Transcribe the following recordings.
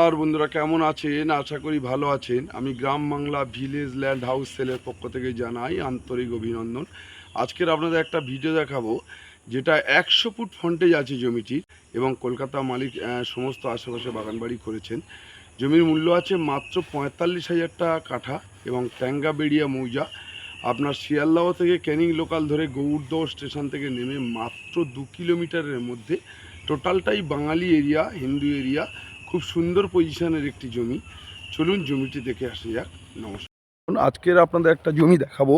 নমস্কার বন্ধুরা, কেমন আছেন? আশা করি ভালো আছেন। আমি গ্রাম বাংলা ভিলেজ ল্যান্ড হাউস সেলের পক্ষ থেকে জানাই আন্তরিক অভিনন্দন। আজকের আপনাদের একটা ভিডিও দেখাবো যেটা 100 ফুট ফ্রন্টেজ আছে জমিটির, এবং কলকাতা মালিক সমস্ত আশেপাশে বাগানবাড়ি করেছেন। জমির মূল্য আছে মাত্র 45,000 টাকা কাঠা, এবং ট্যাঙ্গাবেড়িয়া মৌজা। আপনার শিয়ালদহ থেকে ক্যানিং লোকাল ধরে গৌড়দহ স্টেশন থেকে নেমে মাত্র 2 কিলোমিটারের মধ্যে। টোটালটাই বাঙালি এরিয়া, হিন্দু এরিয়া। খুব সুন্দর পজিশনের একটি জমি। চলুন জমিটি দেখে আসা যাক। নমস্কার। আজকের আপনাদের একটা জমি দেখাবো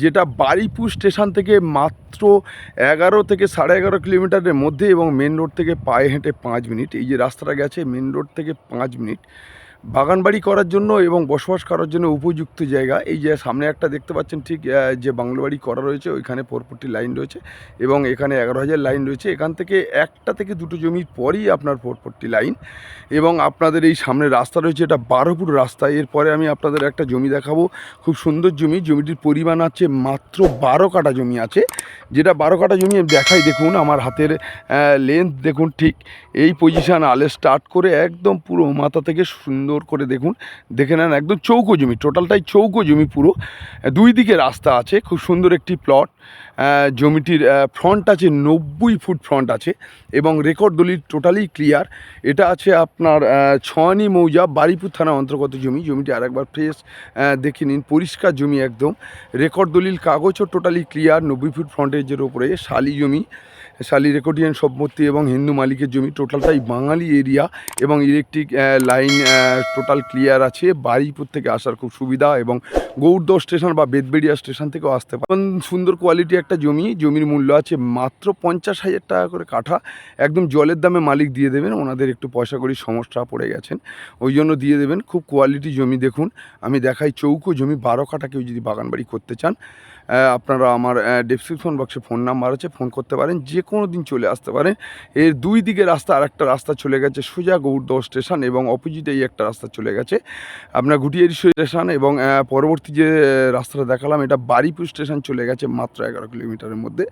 যেটা বারুইপুর স্টেশন থেকে মাত্র 11 থেকে 11.5 কিলোমিটারের মধ্যে, এবং মেন রোড থেকে পায়ে হেঁটে 5 মিনিট। এই যে রাস্তাটা গেছে মেন রোড থেকে 5 মিনিট, বাগানবাড়ি করার জন্য এবং বসবাস করার জন্য উপযুক্ত জায়গা। এই যে সামনে একটা দেখতে পাচ্ছেন, ঠিক যে বাংলো বাড়ি করা রয়েছে ওইখানে 440 লাইন রয়েছে, এবং এখানে 11,000 লাইন রয়েছে। এখান থেকে একটা থেকে দুটো জমির পরই আপনার 440 লাইন, এবং আপনাদের এই সামনে রাস্তা রয়েছে, এটা 12 ফুট রাস্তা। এরপরে আমি আপনাদের একটা জমি দেখাবো, খুব সুন্দর জমি। জমিটির পরিমাণ আছে মাত্র 12 কাঠা জমি আছে, যেটা 12 কাঠা জমি দেখাই। দেখুন আমার হাতের লেন্থ দেখুন, ঠিক এই পজিশান আলে স্টার্ট করে একদম পুরো মাথা থেকে সুন্দর করে দেখুন, দেখে নেন। একদম চৌকো জমি, টোটালটাই চৌকো জমি পুরো। দুই দিকে রাস্তা আছে, খুব সুন্দর একটি প্লট। জমিটির ফ্রন্ট আছে 90 ফুট ফ্রন্ট আছে, এবং রেকর্ড দলিল টোটালি ক্লিয়ার। এটা আছে আপনার ছয়ানি মৌজা, বারুইপুর থানা অন্তর্গত জমি। জমিটি আরেকবার ফ্রেশ দেখে নিন, পরিষ্কার জমি একদম। রেকর্ড দলিল কাগজও টোটালি ক্লিয়ার। 90 ফুট ফ্রন্টেজের ওপরে শালি জমি, শালি রেকর্ডিয়ান সম্পত্তি এবং হিন্দু মালিকের জমি। টোটালটাই বাঙালি এরিয়া, এবং ইলেকট্রিক লাইন টোটাল ক্লিয়ার আছে। বারুইপুর থেকে আসার খুব সুবিধা, এবং গৌড়দহ স্টেশন বা বেদবেড়িয়া স্টেশন থেকেও আসতে পারেন। সুন্দর কোয়ালিটি একটা জমি। জমির মূল্য আছে মাত্র 50,000 টাকা করে কাঠা। একদম জলের দামে মালিক দিয়ে দেবেন, ওনাদের একটু পয়সা করি সমস্যা পড়ে গেছেন, ওই জন্য দিয়ে দেবেন। খুব কোয়ালিটি জমি দেখুন। আমি দেখাই চৌকো জমি, 12 কাঠা। কেউ যদি বাগানবাড়ি করতে চান, আপনারা আমার ডেসক্রিপশন বক্সে ফোন নাম্বার আছে, ফোন করতে পারেন, যে কোনো দিন চলে আসতে পারেন। এর দুই দিকে রাস্তা, আর একটা রাস্তা চলে গেছে সোজা গৌড়দহ স্টেশন, এবং অপোজিটেই একটা রাস্তা চলে গেছে আপনার ঘুটিয়ারি স্টেশন, এবং পরবর্তী যে রাস্তাটা দেখালাম এটা বারুইপুর স্টেশন চলে গেছে মাত্র 11 কিলোমিটারের মধ্যে,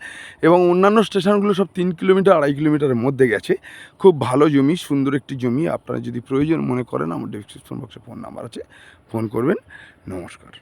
এবং অন্যান্য স্টেশনগুলো সব 3 কিলোমিটার 2.5 কিলোমিটারের মধ্যে গেছে। খুব ভালো জমি, সুন্দর একটি জমি। আপনারা যদি প্রয়োজন মনে করেন, আমার ডেসক্রিপশন বক্সে ফোন নাম্বার আছে, ফোন করবেন। নমস্কার।